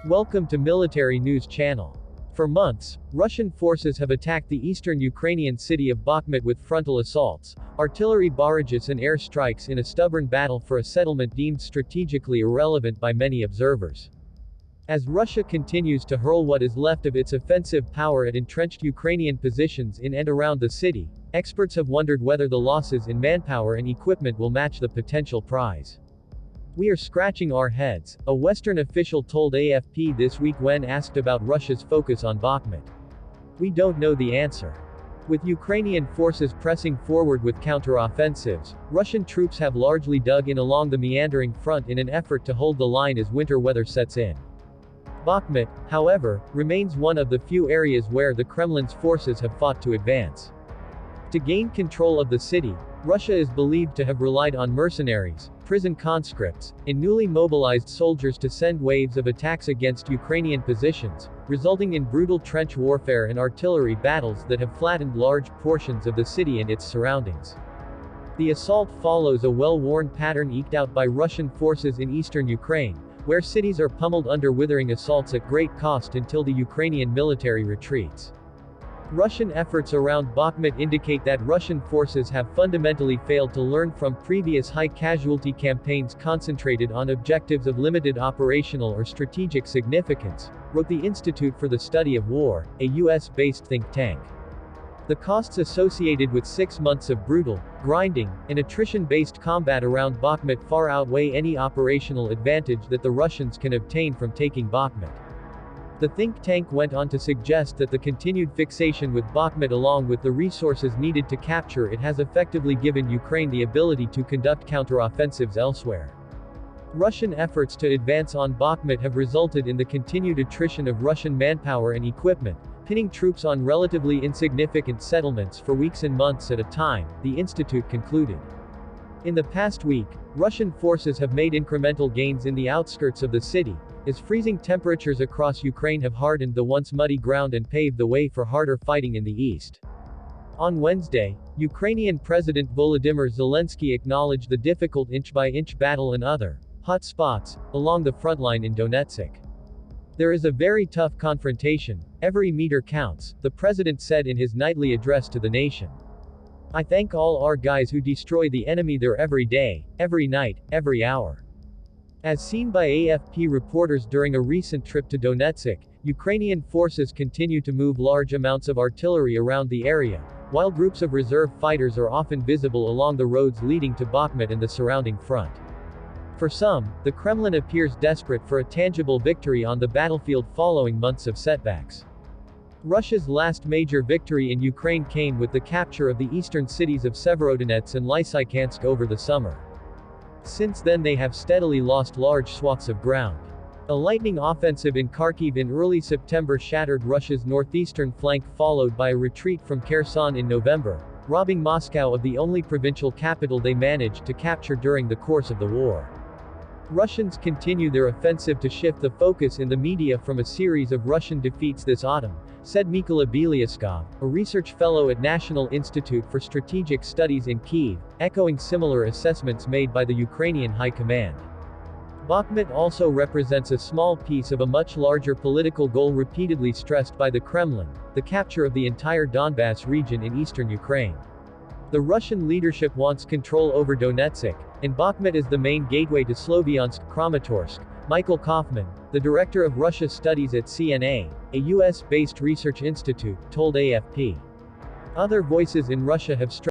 Welcome to Military News Channel. For months, Russian forces have attacked the eastern Ukrainian city of Bakhmut with frontal assaults, artillery barrages and air strikes in a stubborn battle for a settlement deemed strategically irrelevant by many observers. As Russia continues to hurl what is left of its offensive power at entrenched Ukrainian positions in and around the city, experts have wondered whether the losses in manpower and equipment will match the potential prize. "We are scratching our heads," a Western official told AFP this week when asked about Russia's focus on Bakhmut. "We don't know the answer." With Ukrainian forces pressing forward with counter-offensives, Russian troops have largely dug in along the meandering front in an effort to hold the line as winter weather sets in. Bakhmut, however, remains one of the few areas where the Kremlin's forces have fought to advance. To gain control of the city, Russia is believed to have relied on mercenaries, prison conscripts, and newly mobilized soldiers to send waves of attacks against Ukrainian positions, resulting in brutal trench warfare and artillery battles that have flattened large portions of the city and its surroundings. The assault follows a well-worn pattern eked out by Russian forces in eastern Ukraine, where cities are pummeled under withering assaults at great cost until the Ukrainian military retreats. Russian efforts around Bakhmut indicate that Russian forces have fundamentally failed to learn from previous high-casualty campaigns concentrated on objectives of limited operational or strategic significance, wrote the Institute for the Study of War, a US-based think tank. The costs associated with 6 months of brutal, grinding, and attrition-based combat around Bakhmut far outweigh any operational advantage that the Russians can obtain from taking Bakhmut. The think tank went on to suggest that the continued fixation with Bakhmut along with the resources needed to capture it has effectively given Ukraine the ability to conduct counteroffensives elsewhere. Russian efforts to advance on Bakhmut have resulted in the continued attrition of Russian manpower and equipment, pinning troops on relatively insignificant settlements for weeks and months at a time, the institute concluded. In the past week, Russian forces have made incremental gains in the outskirts of the city, as freezing temperatures across Ukraine have hardened the once muddy ground and paved the way for harder fighting in the east. On Wednesday, Ukrainian President Volodymyr Zelensky acknowledged the difficult inch-by-inch battle and other hot spots along the front line in Donetsk. "There is a very tough confrontation, every meter counts," the president said in his nightly address to the nation. "I thank all our guys who destroy the enemy there every day, every night, every hour." As seen by AFP reporters during a recent trip to Donetsk, Ukrainian forces continue to move large amounts of artillery around the area, while groups of reserve fighters are often visible along the roads leading to Bakhmut and the surrounding front. For some, the Kremlin appears desperate for a tangible victory on the battlefield following months of setbacks. Russia's last major victory in Ukraine came with the capture of the eastern cities of Severodonetsk and Lysychansk over the summer. Since then they have steadily lost large swaths of ground. A lightning offensive in Kharkiv in early September shattered Russia's northeastern flank, followed by a retreat from Kherson in November, robbing Moscow of the only provincial capital they managed to capture during the course of the war. Russians continue their offensive to shift the focus in the media from a series of Russian defeats this autumn, said Mykola Bielyaskov, a research fellow at National Institute for Strategic Studies in Kyiv, echoing similar assessments made by the Ukrainian High Command. Bakhmut also represents a small piece of a much larger political goal repeatedly stressed by the Kremlin, the capture of the entire Donbass region in eastern Ukraine. The Russian leadership wants control over Donetsk, and Bakhmut is the main gateway to Sloviansk-Kramatorsk, Michael Kaufman, the director of Russia Studies at CNA, a US-based research institute, told AFP. Other voices in Russia have stressed